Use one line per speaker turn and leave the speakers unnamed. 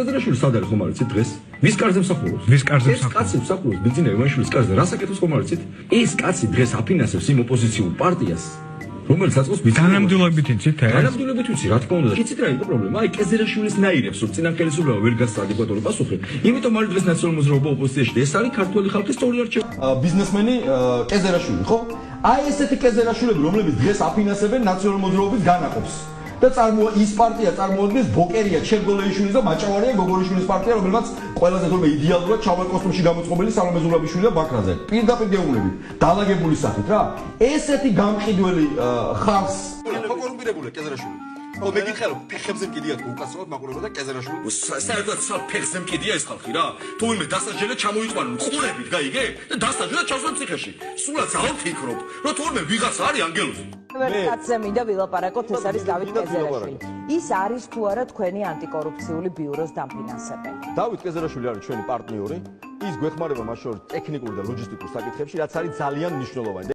კეზერაშვილი სად არის ხომ არ იცით დღეს? ვის კარზე მსახურობს?
ვის კარზე
ეს კაცი მსახურობს ბიძინა ივანიშვილის კარზე. რა საკეთოს ხომ არ იცით? ეს კაცი დღეს აფინანსებს იმ ოპოზიციურ პარტიას, რომელიც აწყობს
თანამდებობით იცით ეს?
თანამდებობით ვიცი, რა თქმა უნდა. იცით რა იყო პრობლემა? აი კეზერაშვილის ნაირებს, რომ წინა ხელისუფლება ვერ გასცა ადეკვატური პასუხი, იმიტომ არის დღეს ნაციონალურ მოძრაობა ოპოზიციაში. ეს არის ქართული ხალხის სწორი არჩევანი.
ბიზნესმენი კეზერაშვილი, ხო? აი ესეთი კეზერაშვილები, რომლებიც დღეს აფინანსებენ ნაციონალურ მოძრაობის განაყოფს. და ის პარტია წარმოადგენს ბოკერია, ჩერგოლეიშვილის და მაჭავარია გოგორიშვილის პარტია, რომელმაც ყველაზე თორმე იდეალურად ჩავარ კოსტუმში გამოწყობილი სალომე ზურაბიშვილი და ბაქრაძე. პირდაპირ გეუბნებით, დაალაგებული სახით რა. ესეთი გამყიდველი ხალხს კორუმპირებული კეზერაშვილი. ო მე გითხარ რომ ფეხებზე მკიდია უკასროთ მაყურებდა და კეზერაშვილი.
საერთოდ სულ ფეხზე მკიდია ეს ხალხი რა. თუ ვინმე დასაჯელად ჩამოიყვანონ ყურებით, გაიგე? და დასაჯელად ჩავსვენ ციხეში. სულად ძალიან ფიქრობ, რომ თორმე ვიღაცა არის ანგელოზი.
კაცზე მინდა ვილაპარაკოთ, ეს არის დავით კეზერაშვილი. ის არის თუ არა თქვენი ანტიკორუფციული ბიუროს დამფინანსებელი?
დავით კეზერაშვილი არის ჩვენი პარტნიორი. ის გვეხმარება მათ შორის ტექნიკურ და ლოჯისტიკურ საკითხებში, რაც არის ძალიან მნიშვნელოვანი.